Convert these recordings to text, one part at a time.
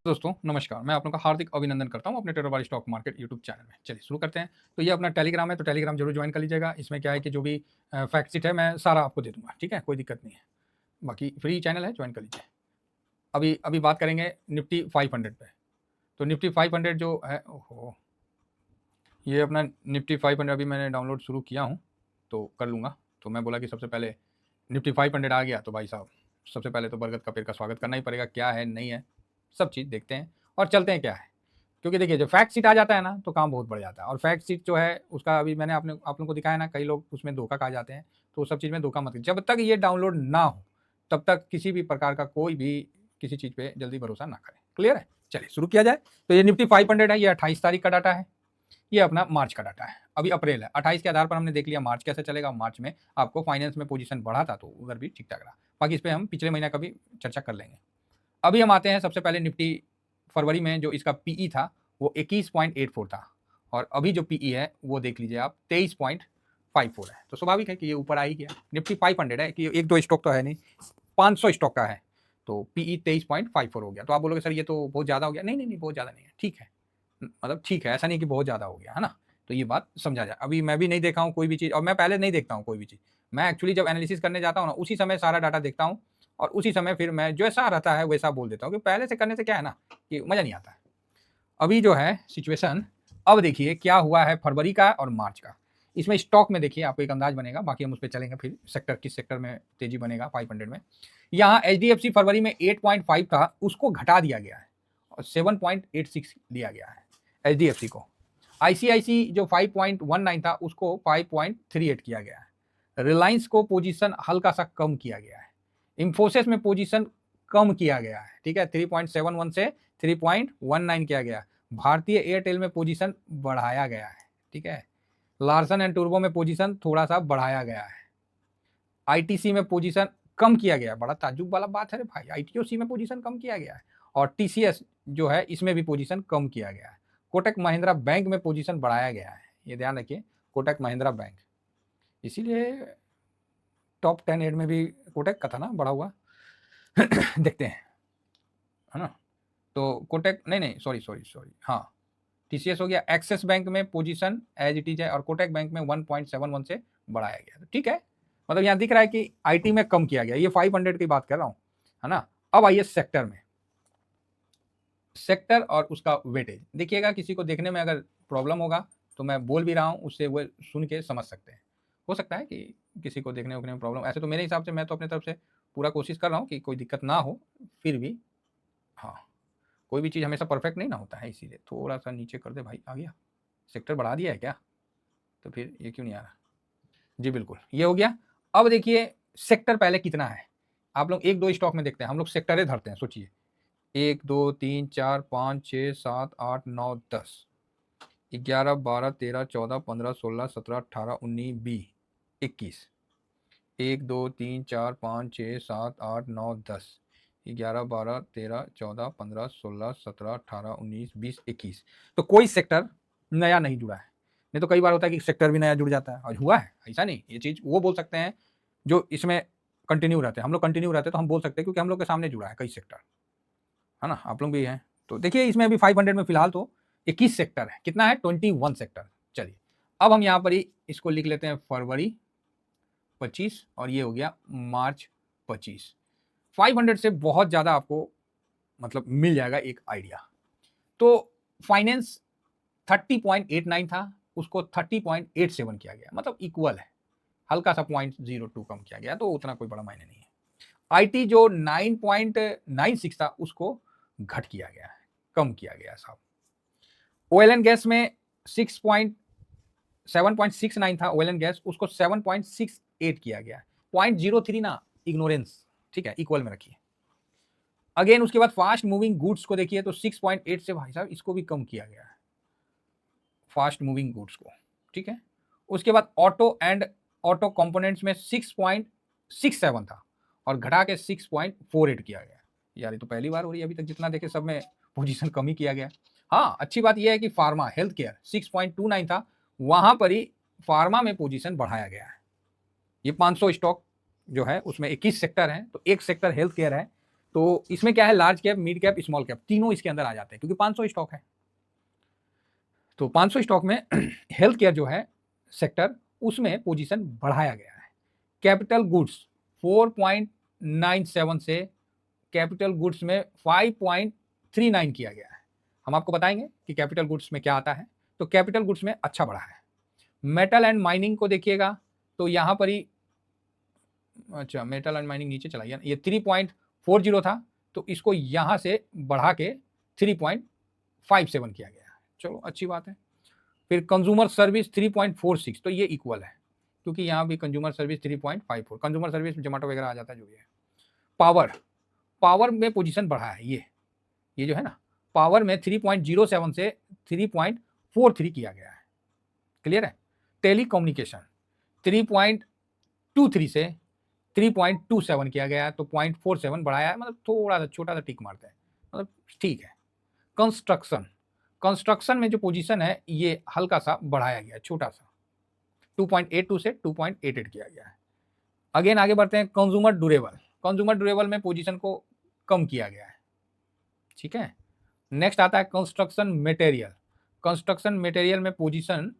दोस्तों नमस्कार, मैं आप लोगों का हार्दिक अभिनंदन करता हूँ अपने टेरोबारी स्टॉक मार्केट यूट्यूब चैनल में। चलिए शुरू करते हैं। तो ये अपना टेलीग्राम है, तो टेलीग्राम जरूर ज्वाइन कर लीजिएगा। इसमें क्या है कि जो भी फैक्ट शीट है मैं सारा आपको दे दूंगा, ठीक है, कोई दिक्कत नहीं है। बाकी फ्री चैनल है, ज्वाइन कर लीजिए। अभी अभी बात करेंगे निफ्टी 500 पे। तो निफ्टी 500 जो है, ओहो, ये अपना निफ्टी 500 अभी मैंने डाउनलोड शुरू किया हूँ तो कर लूँगा। तो मैं बोला कि सबसे पहले निफ्टी 500 आ गया तो भाई साहब सबसे पहले तो बरगद का पेड़ का स्वागत करना ही पड़ेगा। क्या है नहीं है सब चीज़ देखते हैं और चलते हैं क्या है। क्योंकि देखिए जब फैक्ट शीट आ जाता है ना तो काम बहुत बढ़ जाता है। और फैक्ट शीट जो है उसका अभी मैंने आप लोगों को दिखाया ना, कई लोग उसमें धोखा खा जाते हैं। तो उस सब चीज़ में धोखा मत कीजिए। जब तक ये डाउनलोड ना हो तब तक किसी भी प्रकार का कोई भी किसी चीज़ पे जल्दी भरोसा ना करें। क्लियर है? चलिए शुरू किया जाए। तो ये निफ्टी 500 है, ये 28 तारीख का डाटा है। ये अपना मार्च का डाटा है, अभी अप्रैल है। 28 के आधार पर हमने देख लिया मार्च कैसे चलेगा। मार्च में आपको फाइनेंस में पोजीशन बढ़ा था तो उधर भी ठीक ठाक रहा। बाकी इस पर हम पिछले महीने का भी चर्चा कर लेंगे। अभी हम आते हैं सबसे पहले निफ्टी फरवरी में जो इसका पीई था वो 21.84 था और अभी जो पीई है वो देख लीजिए आप 23.54 है। तो स्वाभाविक है कि ये ऊपर आ ही गया। निफ्टी 500 है कि एक दो स्टॉक तो है नहीं, 500 स्टॉक का है। तो पीई 23.54 हो गया। तो आप बोलोगे सर ये तो बहुत ज़्यादा हो गया। नहीं नहीं नहीं, बहुत ज़्यादा नहीं है, ठीक है। मतलब ठीक है, ऐसा नहीं कि बहुत ज़्यादा हो गया है ना। तो ये बात समझा जाए। अभी मैं भी नहीं देखा हूँ कोई भी चीज़, और मैं पहले नहीं देखता हूँ कोई भी चीज़। मैं एक्चुअली जब एनालिसिस करने जाता हूँ ना उसी समय सारा डाटा देखता हूँ और उसी समय फिर मैं जैसा रहता है वैसा बोल देता हूँ। कि पहले से करने से क्या है ना कि मज़ा नहीं आता है। अभी जो है सिचुएशन, अब देखिए क्या हुआ है फरवरी का और मार्च का। इसमें स्टॉक में देखिए आपको एक अंदाज बनेगा। बाकी हम उस पर चलेंगे फिर सेक्टर किस सेक्टर में तेजी बनेगा 500 में। यहाँ एचडीएफसी फरवरी में 8.5 था, उसको घटा दिया गया है और 7.86 दिया गया है एचडीएफसी को। आईसीआईसी जो 5.19 था उसको 5.38 किया गया है। रिलायंस को पोजीशन हल्का सा कम किया गया है। इंफोसिस में पोजीशन कम किया गया है, ठीक है, 3.71 से 3.19 किया गया। भारतीय एयरटेल में पोजीशन बढ़ाया गया है, ठीक है। लार्सन एंड टूर्बो में पोजीशन थोड़ा सा बढ़ाया गया है। आईटीसी में पोजीशन कम किया गया। बड़ा ताज्जुब वाला बात है रे भाई, आईटीओसी में पोजीशन कम किया गया है। और टीसीएस जो है इसमें भी पोजीशन कम किया गया है। कोटक महिंद्रा बैंक में पोजीशन बढ़ाया गया है, ये ध्यान रखिए, कोटक महिंद्रा बैंक। इसीलिए टॉप 10 एड में भी कोटक का था ना बढ़ा हुआ। देखते हैं, है ना। तो कोटक नहीं नहीं, सॉरी सॉरी सॉरी, हाँ, टीसीएस हो गया। एक्सिस बैंक में पोजीशन एज इट इज है और कोटक बैंक में 1.71 से बढ़ाया गया। तो ठीक है, मतलब यहाँ दिख रहा है कि आईटी में कम किया गया। ये 500 की बात कर रहा हूँ, है ना। अब आइए सेक्टर में। सेक्टर और उसका वेटेज देखिएगा। किसी को देखने में अगर प्रॉब्लम होगा तो मैं बोल भी रहा हूँ, उससे वो सुन के समझ सकते हैं। हो सकता है कि किसी को देखने में प्रॉब्लम, ऐसे तो मेरे हिसाब से मैं तो अपने तरफ से पूरा कोशिश कर रहा हूँ कि कोई दिक्कत ना हो। फिर भी हाँ, कोई भी चीज़ हमेशा परफेक्ट नहीं ना होता है, इसीलिए थोड़ा सा नीचे कर दे भाई। आ गया, सेक्टर बढ़ा दिया है क्या? तो फिर ये क्यों नहीं आ रहा? जी बिल्कुल, ये हो गया। अब देखिए सेक्टर पहले कितना है। आप लोग एक दो स्टॉक में देखते हैं, हम लोग सेक्टरें धरते हैं। सोचिए 1 2 3 4 5 6 7 8 9 10 11 12 13 14 15 16 17 18 19 20 21 1 2 3 4 5 6 7 8 9 10 11 12 13 14 15 16 17 18 19 20 21। तो कोई सेक्टर नया नहीं जुड़ा है। नहीं तो कई बार होता है कि सेक्टर भी नया जुड़ जाता है, और हुआ है ऐसा नहीं। ये चीज़ वो बोल सकते हैं जो इसमें कंटिन्यू रहते हैं। हम लोग कंटिन्यू रहते हैं तो हम बोल सकते हैं क्योंकि हम लोग के सामने जुड़ा है कई सेक्टर, है ना। आप लोग भी हैं तो देखिए इसमें अभी 500 में फिलहाल तो 21 सेक्टर है। कितना है? 21 सेक्टर। चलिए अब हम यहाँ पर ही इसको लिख लेते हैं फरवरी 25 और ये हो गया मार्च 25। 500 से बहुत ज़्यादा आपको मतलब मिल जाएगा एक आइडिया। तो फाइनेंस 30.89 था, उसको 30.87 किया गया, मतलब इक्वल है। हल्का सा 0.02 कम किया गया, तो उतना कोई बड़ा मायने नहीं है। आईटी जो 9.96 था उसको घट किया गया है, कम किया गया साहब। ऑयल एंड गैस में 7.69 था ऑयल एंड गैस, उसको 7.68 किया गया। 0.03 ना इग्नोरेंस, ठीक है, इक्वल में रखिए। अगेन उसके बाद फास्ट मूविंग गुड्स को देखिए तो 6.8 से भाई साहब इसको भी कम किया गया है, फास्ट मूविंग गुड्स को, ठीक है। उसके बाद ऑटो एंड ऑटो कंपोनेंट्स में 6.67 था और घटा के 6.48 किया गया। यार ये तो पहली बार हो रही है, अभी तक जितना देखे सब में पोजीशन कम ही किया गया। हाँ, अच्छी बात यह है कि फार्मा हेल्थ केयर 6.29 था, वहां पर ही फार्मा में पोजीशन बढ़ाया गया है। ये 500 स्टॉक जो है उसमें 21 सेक्टर हैं, तो एक सेक्टर हेल्थ केयर है तो इसमें क्या है, large cap, mid cap, small cap तीनों इसके अंदर आ जाते हैं क्योंकि 500 स्टॉक है। तो 500 स्टॉक में हेल्थ केयर जो है सेक्टर, उसमें पोजीशन बढ़ाया गया है। कैपिटल गुड्स 4.97 से कैपिटल गुड्स में 5.39 किया गया है। हम आपको बताएंगे कि कैपिटल गुड्स में क्या आता है। तो कैपिटल गुड्स में अच्छा बढ़ा है। मेटल एंड माइनिंग को देखिएगा तो यहाँ पर ही, अच्छा मेटल एंड माइनिंग नीचे चला गया, ये 3.40 था, तो इसको यहाँ से बढ़ा के 3.57 किया गया है। चलो अच्छी बात है। फिर कंज्यूमर सर्विस 3.46, तो ये इक्वल है क्योंकि यहाँ भी consumer service 3.54, consumer service Zomato वगैरह आ जाता है जो भी है। पावर में पोजीशन बढ़ा है, ये जो है ना, पावर में 3.07 से 3.43 किया गया है। क्लियर है। टेली कम्युनिकेशन 3.23 से 3.27 किया गया है, तो 0.47 बढ़ाया है, मतलब थोड़ा सा छोटा सा टिक मारते हैं, मतलब ठीक है। कंस्ट्रक्शन में जो पोजीशन है ये हल्का सा बढ़ाया गया है, छोटा सा 2.82 से 2.88 किया गया है। अगेन आगे बढ़ते हैं। कंज्यूमर ड्यूरेबल में पोजीशन को कम किया गया है। ठीक है। नेक्स्ट आता है कंस्ट्रक्शन मटेरियल में पोजीशन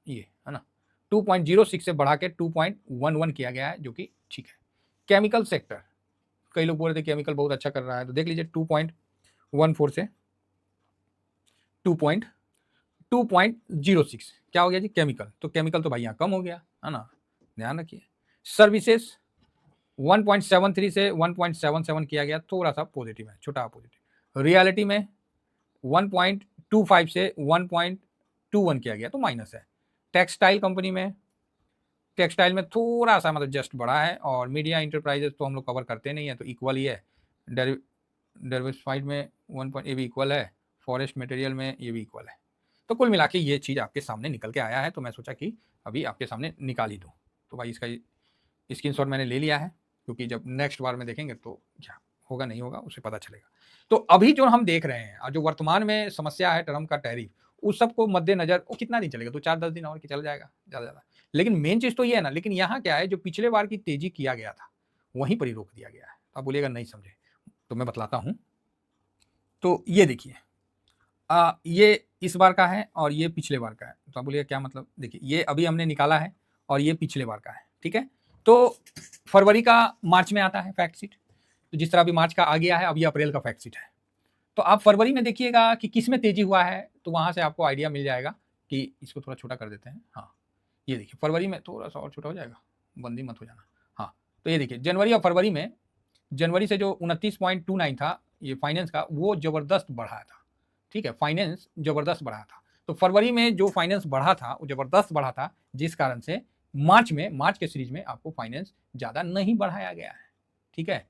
ये है ना 2.06 से बढ़ा के 2.11 किया गया है, जो कि ठीक है। केमिकल सेक्टर, कई लोग बोल रहे थे केमिकल बहुत अच्छा कर रहा है, तो देख लीजिए 2.14 से 2.06 क्या हो गया जी, केमिकल। तो केमिकल तो भाई यहाँ कम हो गया है ना, ध्यान रखिए। सर्विसेज 1.73 से 1.77 किया गया, थोड़ा सा पॉजिटिव है, छोटा पॉजिटिव। रियलिटी में 1.25 से 1.21 किया गया, तो माइनस है। टेक्सटाइल में थोड़ा सा मतलब जस्ट बढ़ा है, और मीडिया इंटरप्राइजेस तो हम लोग कवर करते नहीं है, तो इक्वल ही है। डाइवर्सिफाइड में 1 ये भी इक्वल है, फॉरेस्ट मटेरियल में ये भी इक्वल है। तो कुल मिला के ये चीज़ आपके सामने निकल के आया है, तो मैं सोचा कि अभी आपके सामने निकाल ही दूँ। तो भाई इसका स्क्रीनशॉट मैंने ले लिया है, क्योंकि जब नेक्स्ट बार में देखेंगे तो क्या होगा नहीं होगा उसे पता चलेगा। तो अभी जो हम देख रहे हैं और जो वर्तमान में समस्या है ट्रम्प का टैरिफ, उस सबको मद्देनजर, वो कितना दिन चलेगा, तो 4-10 दिन और कि चल जाएगा ज़्यादा। लेकिन मेन चीज़ तो ये है ना, लेकिन यहाँ क्या है, जो पिछले बार की तेजी किया गया था वहीं पर ही रोक दिया गया है। तो आप बोलिएगा नहीं समझे, तो मैं बतलाता हूँ। तो ये देखिए, ये इस बार का है और ये पिछले बार का है। तो आप बोलिएगा क्या मतलब, देखिए ये अभी हमने निकाला है और ये पिछले बार का है। ठीक है। तो फरवरी का मार्च में आता है फैक्ट शीट, तो जिस तरह अभी मार्च का आ गया है, अभी अप्रैल का फैक्ट शीट है। तो आप फरवरी में देखिएगा कि किस में तेजी हुआ है, तो वहां से आपको आइडिया मिल जाएगा कि इसको थोड़ा छोटा कर देते हैं। हाँ ये देखिए, फरवरी में थोड़ा सा और छोटा हो जाएगा, बंदी मत हो जाना। हाँ तो ये देखिए, जनवरी और फरवरी में, जनवरी से जो 29.29 था ये फाइनेंस का, वो जबरदस्त बढ़ा था। ठीक है, फाइनेंस जबरदस्त बढ़ा था। तो फरवरी में जो फाइनेंस बढ़ा था वो जबरदस्त बढ़ा था, जिस कारण से मार्च के सीरीज में आपको फाइनेंस ज़्यादा नहीं बढ़ाया गया है। ठीक है,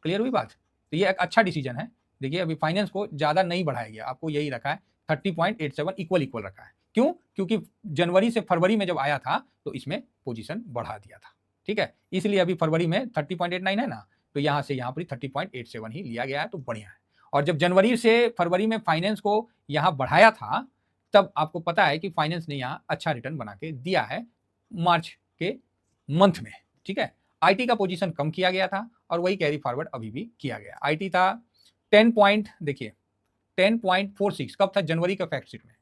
क्लियर हुई बात। तो ये एक अच्छा डिसीजन है। देखिए अभी फाइनेंस को ज़्यादा नहीं बढ़ाया गया, आपको यही रखा है 30.87 इक्वल रखा है। क्यों? क्योंकि जनवरी से फरवरी में जब आया था तो इसमें पोजीशन बढ़ा दिया था। ठीक है, इसलिए अभी फरवरी में 30.89 है ना, तो यहाँ से यहाँ पर 30.87 ही लिया गया है, तो बढ़िया है। और जब जनवरी से फरवरी में फाइनेंस को यहाँ बढ़ाया था, तब आपको पता है कि फाइनेंस ने यहाँ अच्छा रिटर्न बना के दिया है मार्च के मंथ में। ठीक है, आईटी का पोजीशन कम किया गया था और वही कैरी फॉरवर्ड अभी भी किया गया। आईटी था 10.46, कब था, जनवरी का फैक्ट शीट में।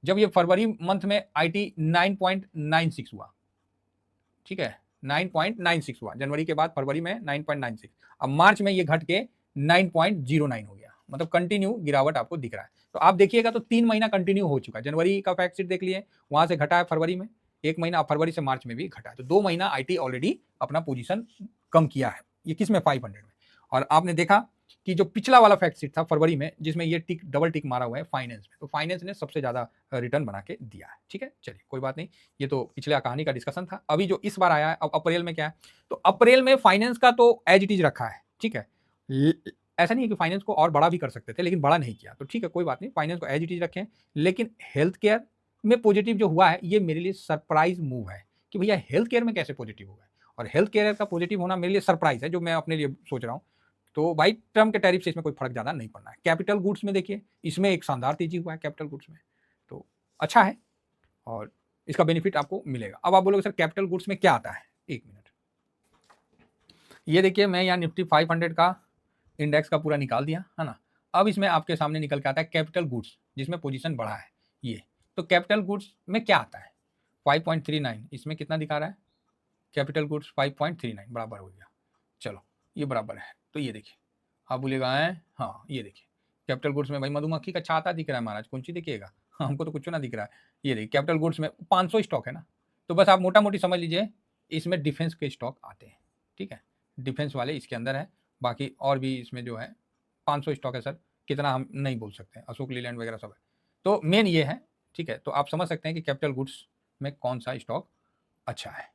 जब ये फरवरी मंथ में आईटी 9.96 हुआ। ठीक है, 9.96 हुआ जनवरी के बाद, फरवरी में 9.96। अब मार्च में ये घट के 9.09 हो गया, मतलब कंटिन्यू गिरावट आपको दिख रहा है। तो आप देखिएगा तो 3 महीना कंटिन्यू हो चुका है। जनवरी का फैक्ट शीट देख लिए, वहां से घटा है फरवरी में 1 महीना, फरवरी से मार्च में भी घटा है, तो 2 महीना आईटी ऑलरेडी अपना पोजीशन कम किया है। ये किस में, 500 में। और आपने देखा कि जो पिछला वाला फैक्ट शीट था फरवरी में, जिसमें ये टिक डबल टिक मारा हुआ है फाइनेंस में, तो फाइनेंस ने सबसे ज्यादा रिटर्न बना के दिया है। ठीक है, चलिए कोई बात नहीं, ये तो पिछले कहानी का डिस्कशन था। अभी जो इस बार आया है, अब अप्रैल में क्या है, तो अप्रैल में फाइनेंस का तो एज इट इज रखा है। ठीक है, ऐसा नहीं है कि फाइनेंस को और बड़ा भी कर सकते थे, लेकिन बड़ा नहीं किया, तो ठीक है कोई बात नहीं, फाइनेंस को एज इट इज रखें। लेकिन हेल्थ केयर में पॉजिटिव जो हुआ है, ये मेरे लिए सरप्राइज मूव है कि भैया हेल्थ केयर में कैसे पॉजिटिव होगा। और हेल्थ केयर का पॉजिटिव होना मेरे लिए सरप्राइज है, जो मैं अपने लिए सोच रहा हूँ। तो भाई ट्रम्प के टैरिफ से इसमें कोई फर्क ज़्यादा नहीं पड़ना है। कैपिटल गुड्स में देखिए, इसमें एक शानदार तेजी हुआ है कैपिटल गुड्स में, तो अच्छा है और इसका बेनिफिट आपको मिलेगा। अब आप बोलोगे सर कैपिटल गुड्स में क्या आता है, 1 मिनट। ये देखिए, मैं यहाँ निफ्टी 500 का इंडेक्स का पूरा निकाल दिया, है ना। अब इसमें आपके सामने निकल के आता है कैपिटल गुड्स, जिसमें पोजीशन बढ़ा है ये। तो कैपिटल गुड्स में क्या आता है 5.39, इसमें कितना दिखा रहा है कैपिटल गुड्स 5.39 बराबर हो गया। चलो ये बराबर है, तो ये देखिए आप बोलिएगा है, हाँ ये देखिए कैपिटल गुड्स में भाई मधुमक्खी का छाता दिख रहा है महाराज, कौन सी देखिएगा हमको तो कुछ ना दिख रहा है। ये देखिए कैपिटल गुड्स में 500 स्टॉक है ना, तो बस आप मोटा मोटी समझ लीजिए इसमें डिफेंस के स्टॉक आते हैं, ठीक है, डिफेंस वाले इसके अंदर है। बाकी और भी इसमें जो है 500 स्टॉक है सर, कितना हम नहीं बोल सकते, अशोक लीलैंड वगैरह सब है। तो मेन ये है, ठीक है, तो आप समझ सकते हैं कि कैपिटल गुड्स में कौन सा स्टॉक अच्छा है।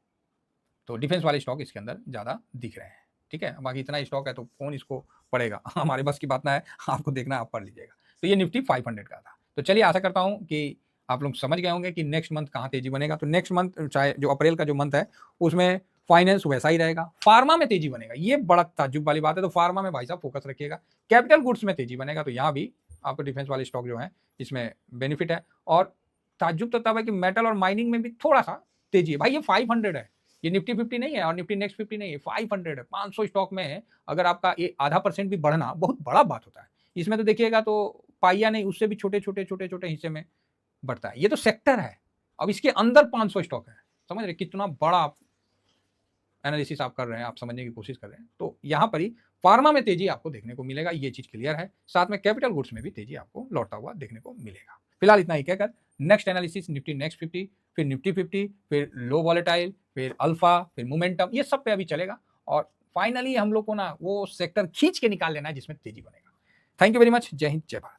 तो डिफेंस वाले स्टॉक इसके अंदर ज़्यादा दिख रहे हैं, ठीक है। बाकी इतना स्टॉक है तो कौन इसको पढ़ेगा हमारे बस की बात ना है, आपको देखना आप पढ़ लीजिएगा। तो ये निफ्टी 500 का था। तो चलिए आशा करता हूँ कि आप लोग समझ गए होंगे कि नेक्स्ट मंथ कहाँ तेजी बनेगा। तो नेक्स्ट मंथ चाहे जो अप्रैल का जो मंथ है उसमें फाइनेंस वैसा ही रहेगा, फार्मा में तेजी बनेगा, ये बड़ा ताज्जुब वाली बात है। तो फार्मा में भाई साहब फोकस रखिएगा। कैपिटल गुड्स में तेजी बनेगा, तो यहाँ भी आपको डिफेंस वाले स्टॉक जो है इसमें बेनिफिट है। और ताज्जुब तो तब है कि मेटल और माइनिंग में भी थोड़ा सा तेजी है। भाई ये 500 है, ये निफ्टी 50 नहीं है और निफ्टी नेक्स्ट 50 नहीं है, 500 है। 500 स्टॉक में अगर आपका ये आधा % भी बढ़ना बहुत बड़ा बात होता है। इसमें तो देखिएगा तो पाइया नहीं, उससे भी छोटे छोटे हिस्से में बढ़ता है। ये तो सेक्टर है, अब इसके अंदर 500 स्टॉक है। समझ रहे कितना बड़ा एनालिसिस आप कर रहे हैं, आप समझने की कोशिश कर रहे हैं। तो यहाँ पर ही फार्मा में तेजी आपको देखने को मिलेगा, ये चीज क्लियर है। साथ में कैपिटल गुड्स में भी तेजी आपको लौटता हुआ देखने को मिलेगा। फिलहाल इतना ही कहकर नेक्स्ट एनालिसिस निफ्टी नेक्स्ट 50, फिर निफ्टी 50, फिर लो वॉलेटाइल, फिर अल्फा, फिर मोमेंटम, ये सब पे अभी चलेगा। और फाइनली हम लोग को ना वो सेक्टर खींच के निकाल लेना है जिसमें तेजी बनेगा। Thank you very much. जय हिंद, जय भारत।